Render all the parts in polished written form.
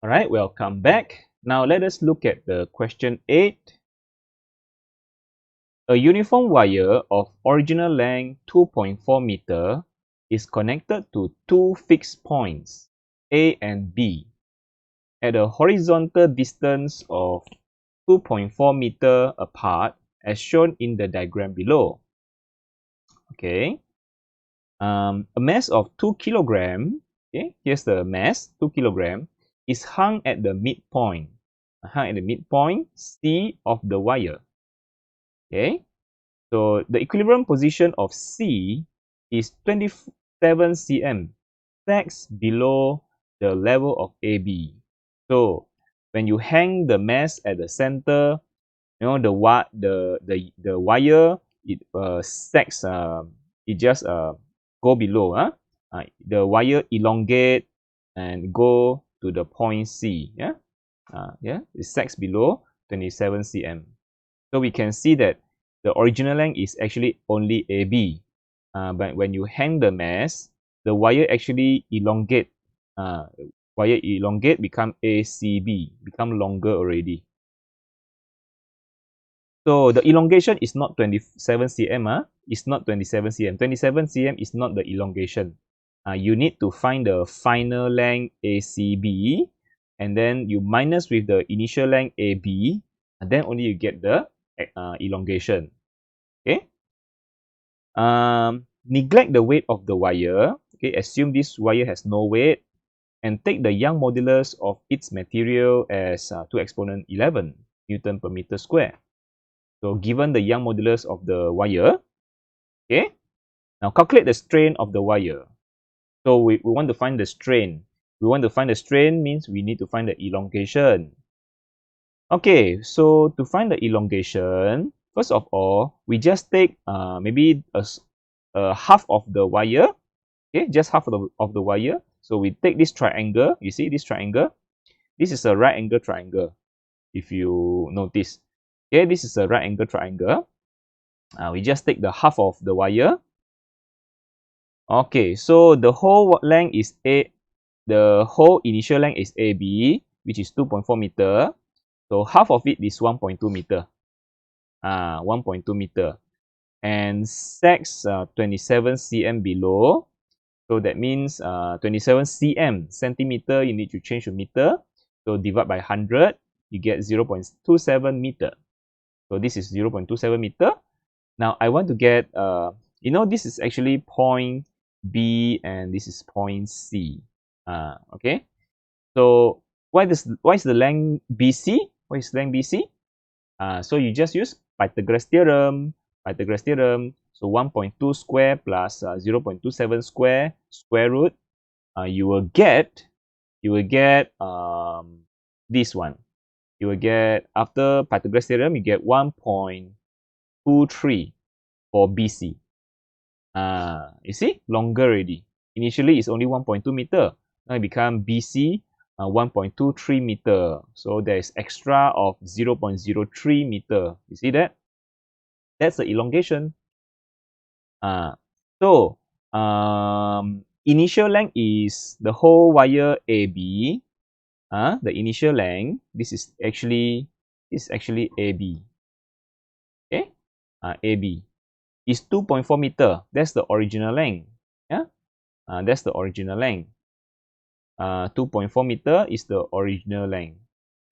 Alright, welcome back. Now let us look at the question 8. A uniform wire of original length 2.4 meter is connected to two fixed points, A and B, at a horizontal distance of 2.4 meter apart as shown in the diagram below. Okay. A mass of 2 kilogram, okay, here's the mass, 2 kilogram, is hung at the midpoint, C of the wire. Okay, so the equilibrium position of C is 27 cm, stacks below the level of AB. So when you hang the mass at the center, the wire, it stacks, it just go below. The wire elongate and go to the point C. It stacks below 27 cm. So we can see that the original length is actually only AB. But when you hang the mass, the wire actually elongate. Become ACB, become longer already. So the elongation is not 27 cm. It's not 27 cm. 27 cm is not the elongation. You need to find the final length ACB, and then you minus with the initial length AB, and then only you get the elongation. Okay. Neglect the weight of the wire. Okay, assume this wire has no weight, and take the Young modulus of its material as 2 exponent 11 Newton per meter square. So given the Young modulus of the wire, okay, now calculate the strain of the wire. So we want to find the strain. We want to find the strain means we need to find the elongation. Okay, so to find the elongation, first of all, we just take maybe a half of the wire. Okay, just half of the wire. So we take this triangle. You see this triangle? This is a right angle triangle, if you notice. Okay, this is a right angle triangle. We just take the half of the wire. Okay, so the whole length is the whole initial length is AB, which is 2.4 meter. So half of it is 1.2 meter. 1.2 meter. And stacks 27 cm below. So that means 27 cm, centimeter, you need to change to meter. So divide by 100, you get 0.27 meter. So this is 0.27 meter. Now I want to get, this is actually point B and this is point C. Okay. So why is the length BC? Why is length BC? So you just use Pythagoras theorem. So 1.2 square plus 0.27 square root. You will get this one. You will get, after Pythagoras theorem, you get 1.23 for BC. You see, longer already. Initially, it's only 1.2 meter. Now it become BC 1.23 meter. So there is extra of 0.03 meter. You see that? That's the elongation. So initial length is the whole wire AB. The initial length, this is actually AB. Okay, AB is 2.4 meter. That's the original length. That's the original length. 2.4 meter is the original length,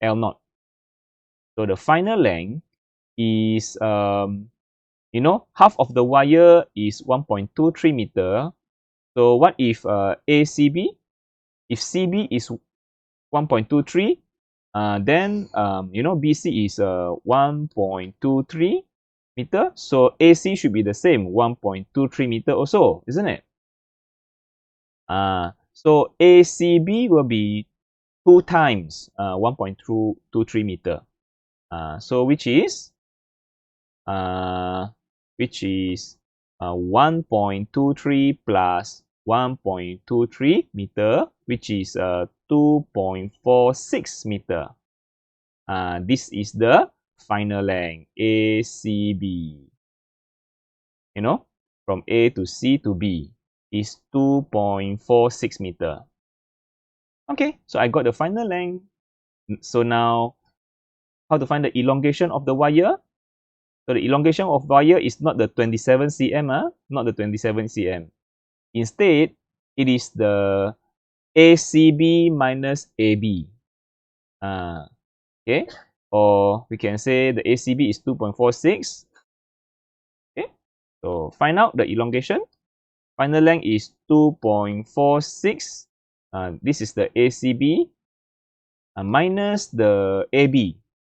L0. So the final length is, half of the wire is 1.23 meter. So what if ACB? If CB is 1.23, then BC is 1.23 meter. So AC should be the same, 1.23 meter also, isn't it? So ACB will be 2 times 1.23 meter. So which is 1.23 plus 1.23 meter, which is 2.46 meter. This is the final length, ACB. From A to C to B is 2.46 meter. Okay, so I got the final length. So now, how to find the elongation of the wire? So the elongation of wire is not the 27 cm, not the 27 cm. Instead, it is the ACB minus AB. Okay, or we can say the ACB is 2.46. Okay, so find out the elongation. Final length is 2.46. This is the ACB minus the AB,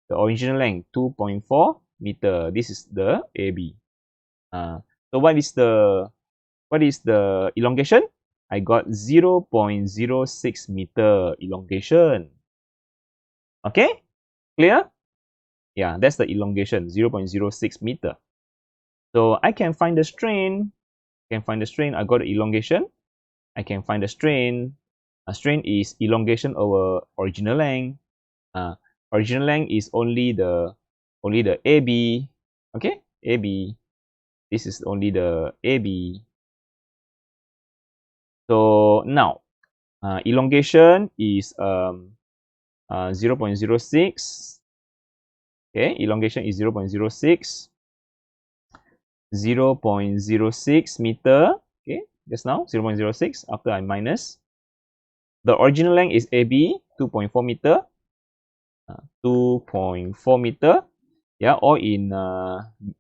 the original length 2.4 meter. This is the AB. So what is the elongation? I got 0.06 meter elongation. Okay, clear? Yeah, that's the elongation, 0.06 meter. So I can find the strain. I got the elongation. I can find the strain. Strain is elongation over original length. Original length is only the AB. Okay, AB. This is only the AB. So now, elongation is 0.06. Okay, elongation is 0.06. 0.06 meter. Okay, just now 0.06 after I minus. The original length is AB, 2.4 meter. 2.4 meter. Yeah, all in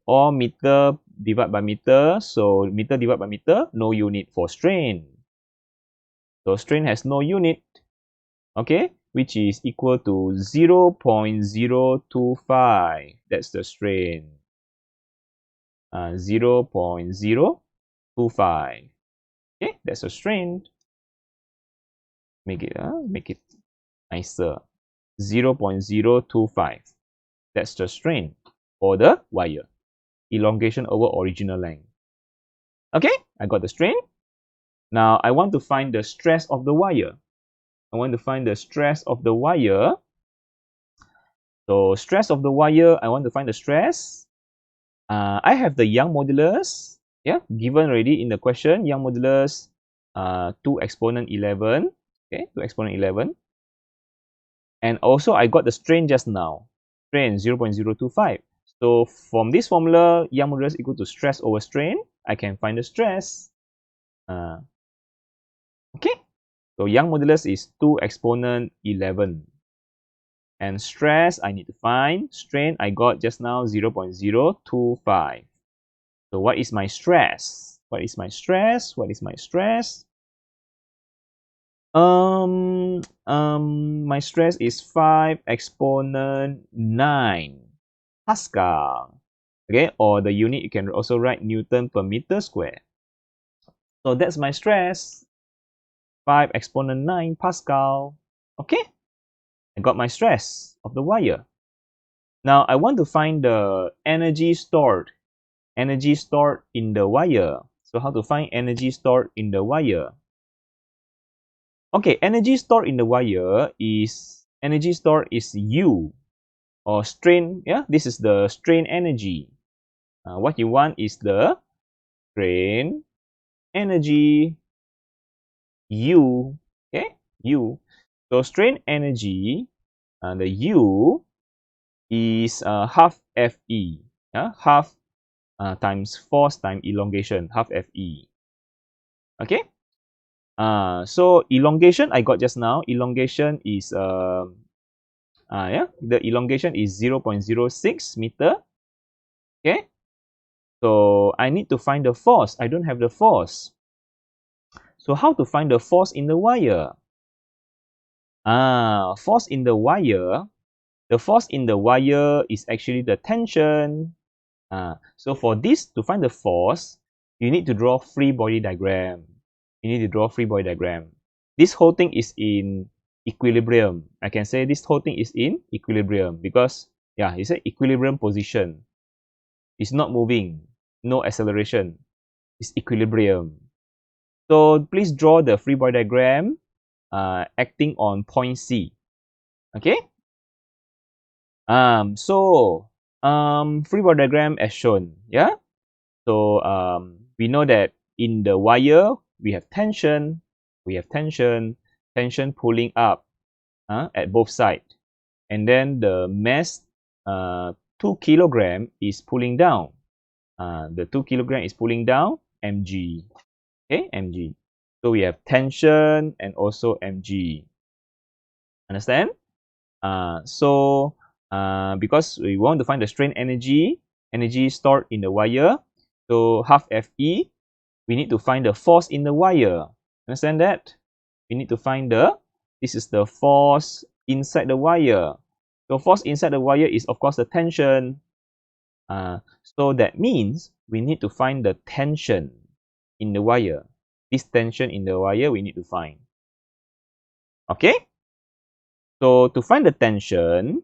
all meter divided by meter. So meter divided by meter, no unit for strain. So strain has no unit. Okay, which is equal to 0.025. That's the strain. 0.025. Okay, that's a strain. Make it nicer. 0.025. That's the strain for the wire. Elongation over original length. Okay, I got the strain. Now I want to find the stress of the wire. I want to find the stress of the wire. So stress of the wire, I want to find the stress. I have the Young modulus. Yeah, given already in the question. Young modulus 2 exponent 11. Okay, 2 exponent 11. And also I got the strain just now. Strain 0.025. So from this formula, Young modulus equal to stress over strain. I can find the stress. Okay, so Young modulus is 2 exponent 11. And stress, I need to find. Strain, I got just now 0.025. So what is my stress? What is my stress? What is my stress? My stress is 5 exponent 9 Pascal. Okay, or the unit you can also write Newton per meter square. So that's my stress. 5 exponent 9 Pascal. Okay, I got my stress of the wire. Now I want to find the energy stored. Energy stored in the wire. So how to find energy stored in the wire? Okay, energy stored in the wire is U, or strain. Yeah, this is the strain energy. What you want is the strain energy U. Okay, U. So strain energy, the U is half Fe. Half times force times elongation, half Fe. Okay. So elongation I got just now. Elongation is the elongation is 0.06 meter. Okay. So I need to find the force. I don't have the force. So how to find the force in the wire? Force in the wire. The force in the wire is actually the tension. So for this, to find the force, you need to draw free body diagram. This whole thing is in equilibrium. I can say this whole thing is in equilibrium because, yeah, it's an equilibrium position. It's not moving, no acceleration. It's equilibrium. So please draw the free body diagram acting on point C. Okay. Free body diagram as shown. Yeah. So we know that in the wire we have tension. tension pulling up at both sides. And then the mass 2 kilogram is pulling down. The 2 kilogram is pulling down mg. Okay, mg. So we have tension and also mg. Understand? Because we want to find the strain energy stored in the wire, so half Fe, we need to find the force in the wire. Understand that? We need to find this is the force inside the wire. So force inside the wire is of course the tension. So that means we need to find the tension in the wire. This tension in the wire we need to find. Okay? So to find the tension,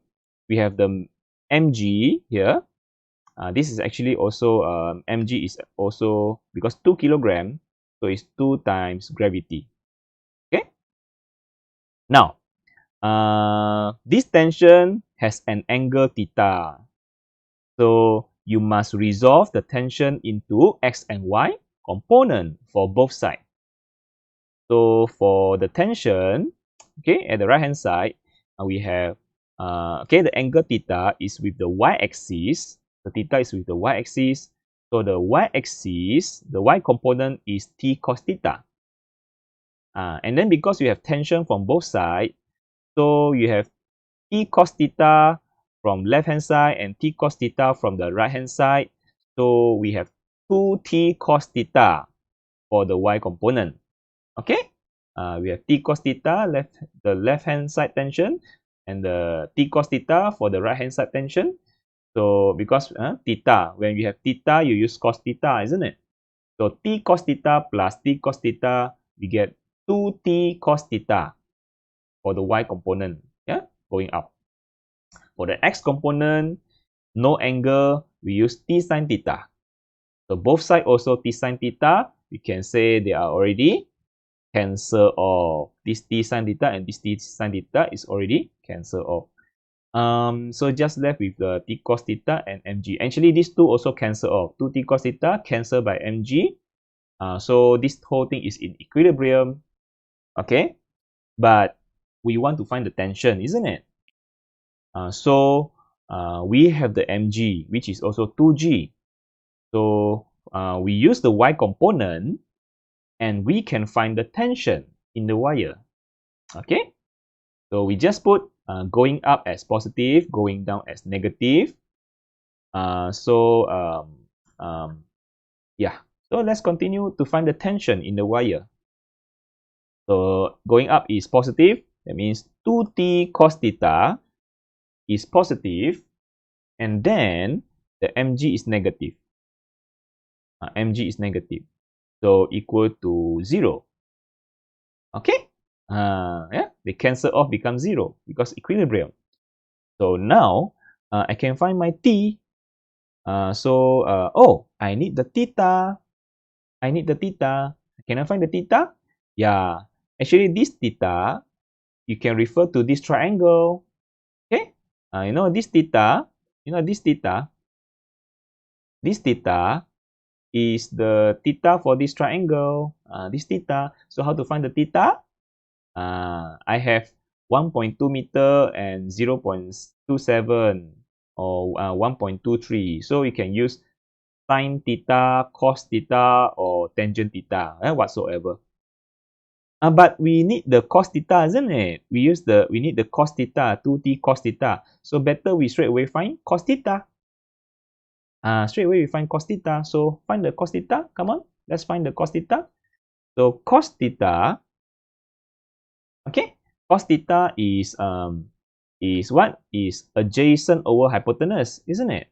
we have the mg here. This is actually also mg is also because 2 kilogram, so it's 2 times gravity. Okay. Now, this tension has an angle theta. So you must resolve the tension into x and y component for both sides. So for the tension, okay, at the right hand side, we have the angle theta is with the y-axis. The theta is with the y-axis. So the y-axis, the y component is t cos theta. And then because you have tension from both sides, so you have t cos theta from left hand side and t cos theta from the right hand side. So we have 2t cos theta for the y component. Okay, we have t cos theta, the left hand side tension, and the t cos theta for the right hand side tension. So because theta, when you have theta, you use cos theta, isn't it? So t cos theta plus t cos theta, we get 2t cos theta for the y component, yeah, going up. For the x component, no angle, we use t sin theta. So both sides also t sin theta, we can say they are already cancel off. This t sin theta and this t sin theta is already cancel off. So just left with the t cos theta and mg. Actually, these two also cancel off. 2t cos theta cancelled by mg. So this whole thing is in equilibrium. Okay, but we want to find the tension, isn't it? We have the mg, which is also 2g. So we use the y component, and we can find the tension in the wire. Okay, so we just put going up as positive, going down as negative. Yeah, so let's continue to find the tension in the wire. So going up is positive, that means 2t cos theta is positive, and then the mg is negative. Mg is negative, so equal to 0. Okay, yeah, they cancel off, become 0 because equilibrium. So now I can find my t. I need the theta. I need the theta. Can I find the theta? Yeah, actually this theta, you can refer to this triangle. Okay, you know this theta. This theta is the theta for this triangle. This theta. So how to find the theta? I have 1.2 meter and 0.27 or 1.23. So you can use sine theta, cos theta, or tangent theta, whatsoever. But we need the cos theta, isn't it? We need the cos theta, 2t cos theta. So better we straight away find cos theta. Straight away we find cos theta. So find the cos theta. Come on, let's find the cos theta. So cos theta, okay, cos theta is what? Is adjacent over hypotenuse, isn't it?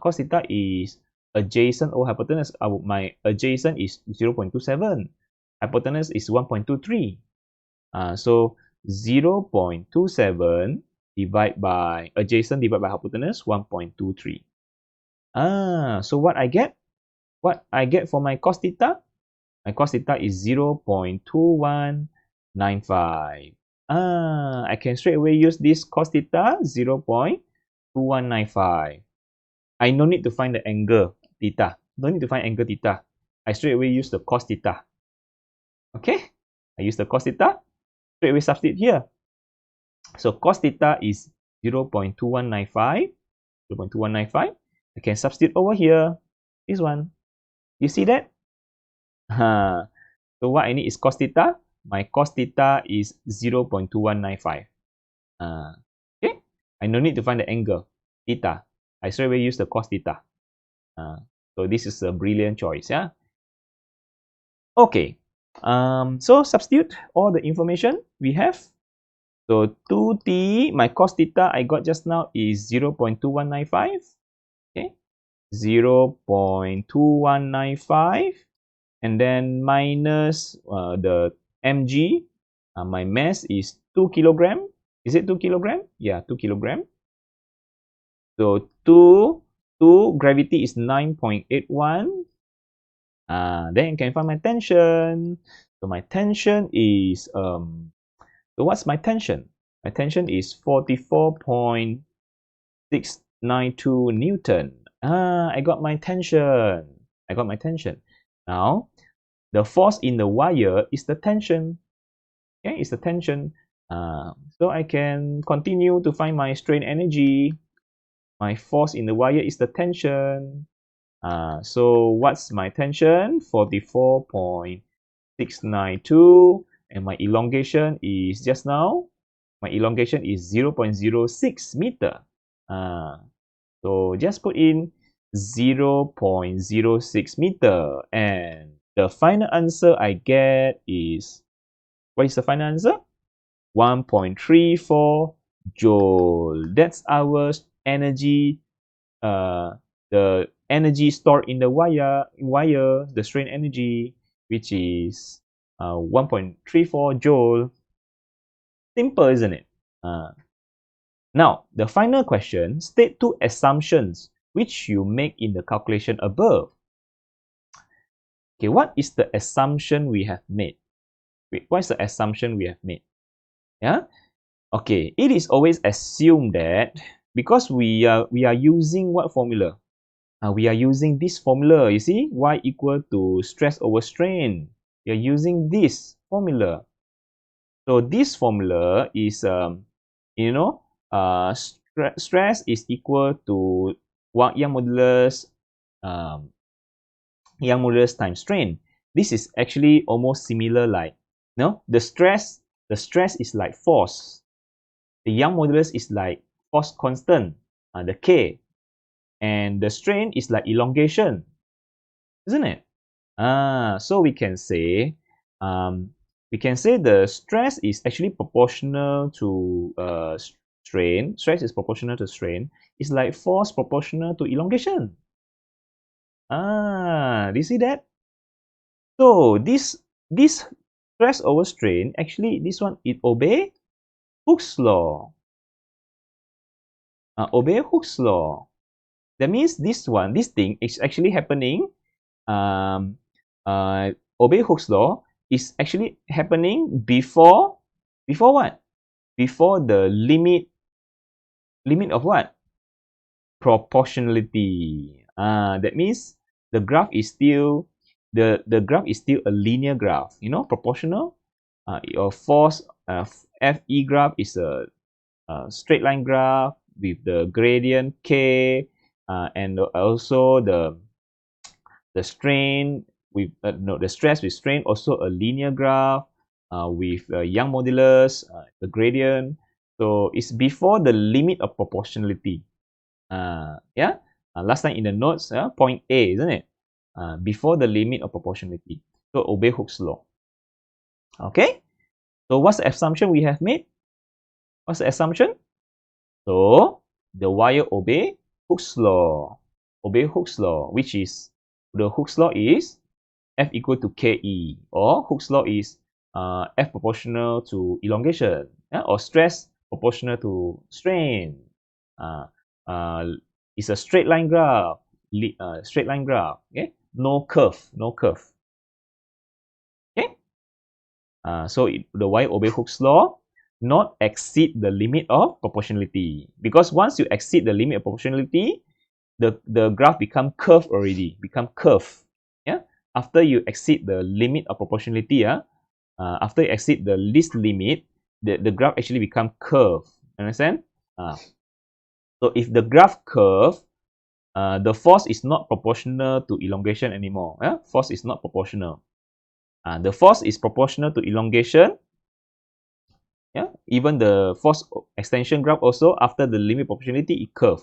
Cos theta is adjacent over hypotenuse. My adjacent is 0.27. Hypotenuse is 1.23. So 0.27 divided by adjacent divided by hypotenuse, 1.23. So what I get? What I get for my cos theta? My cos theta is 0.2195. I can straight away use this cos theta, 0.2195. I no need to find the angle theta. Don't need to find angle theta. I straight away use the cos theta. Okay, I use the cos theta. straight away substitute here. So cos theta is 0.2195. 0.2195. I can substitute over here. This one. You see that? So what I need is cos theta. My cos theta is 0.2195. Okay. I no need to find the angle. Theta. I straight away use the cos theta. So this is a brilliant choice. Yeah. Okay. So substitute all the information we have. So 2t, my cos theta I got just now is 0.2195. Okay. 0.2195. And then minus the mg. My mass is 2 kilogram. Is it 2 kilogram? Yeah, 2 kilogram. So 2 gravity is 9.81. Then you can find my tension. So my tension is so what's my tension? My tension is 44.692 Newton. I got my tension. I got my tension. Now, the force in the wire is the tension. Okay, it's the tension. So I can continue to find my strain energy. My force in the wire is the tension. So what's my tension? 44.692. And my elongation is just now. My elongation is 0.06 meter. So just put in 0.06 meter. And the final answer I get is, what is the final answer? 1.34 joule. That's our energy, the energy stored in the wire, the strain energy, which is 1.34 joule. Simple, isn't it? Now, the final question, state two assumptions which you make in the calculation above. Okay, what is the assumption we have made? Wait, what is the assumption we have made? Yeah. Okay, it is always assumed that because we are using what formula? We are using this formula. You see, y equal to stress over strain. We are using this formula. So this formula is stress is equal to Young modulus times strain. This is actually almost similar like, the stress is like force. The Young modulus is like force constant, the K. And the strain is like elongation, isn't it? So we can say the stress is actually proportional to strain. Stress is proportional to strain. It's like force proportional to elongation. Do you see that? So this stress over strain, actually this one, it obey Hooke's law. Obey Hooke's law. That means this thing is actually happening. Obey Hooke's law is actually happening before what? Before the limit of what? Proportionality. That means the graph is still a linear graph. Proportional. Your force Fe graph is a straight line graph with the gradient K, and also the strain with the stress with strain, also a linear graph with Young modulus, the gradient. So it's before the limit of proportionality. Last time in the notes, point A, isn't it? Before the limit of proportionality. So obey Hooke's law. Okay. So what's the assumption we have made? What's the assumption? So the wire obey Hooke's law. Obey Hooke's law, which is, the Hooke's law is F equal to KE, or Hooke's law is F proportional to elongation, or stress proportional to strain. It's a straight line graph. Okay, no curve. Okay. So the wire obey Hooke's law, not exceed the limit of proportionality, because once you exceed the limit of proportionality, the graph become curve already. After you exceed the limit of proportionality, after you exceed the least limit, the graph actually become curve. Understand? So if the graph curve, the force is not proportional to elongation anymore. Force is not proportional. The force is proportional to elongation. Even the force extension graph also, after the limit proportionality, it curve.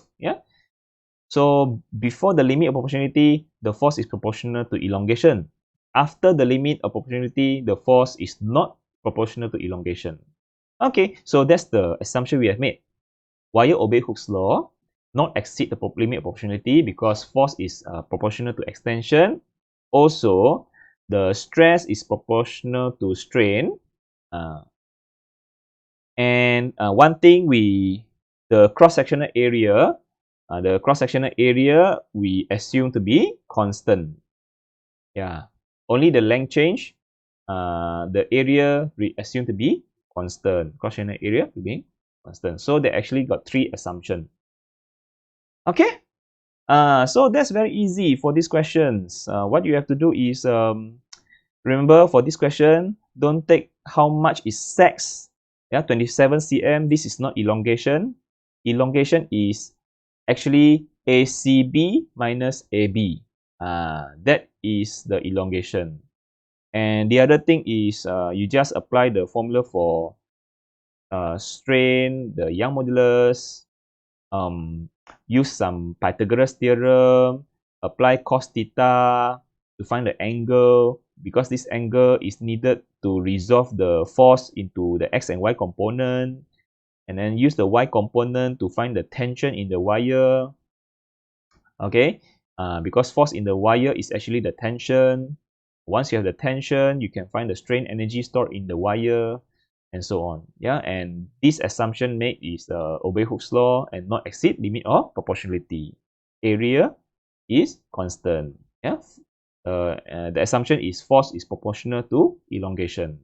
So before the limit of proportionality, the force is proportional to elongation. After the limit of proportionality, the force is not proportional to elongation. Okay, so that's the assumption we have made. Wire obey Hooke's law, not exceed the limit of proportionality because force is proportional to extension. Also, the stress is proportional to strain. And one thing, the cross-sectional area, we assume to be constant. Only the length change, the area we assume to be constant. Cross-sectional area to be constant. So they actually got 3 assumptions. Okay. So that's very easy for these questions. What you have to do is, remember for this question, don't take how much is sex. 27 cm. This is not elongation. Elongation is actually ACB minus AB. That is the elongation. And the other thing is, you just apply the formula for strain, the Young modulus, use some Pythagoras theorem, apply cos theta to find the angle, because this angle is needed to resolve the force into the x and y component, and then use the y component to find the tension in the wire. Okay, because force in the wire is actually the tension. Once you have the tension, you can find the strain energy stored in the wire, and so on. And this assumption made is obey Hooke's law and not exceed limit of proportionality. Area is constant. The assumption is force is proportional to elongation.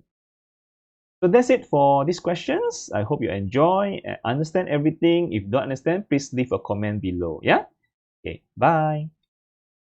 So that's it for these questions. I hope you enjoy and understand everything. If you don't understand, please leave a comment below. Okay, bye.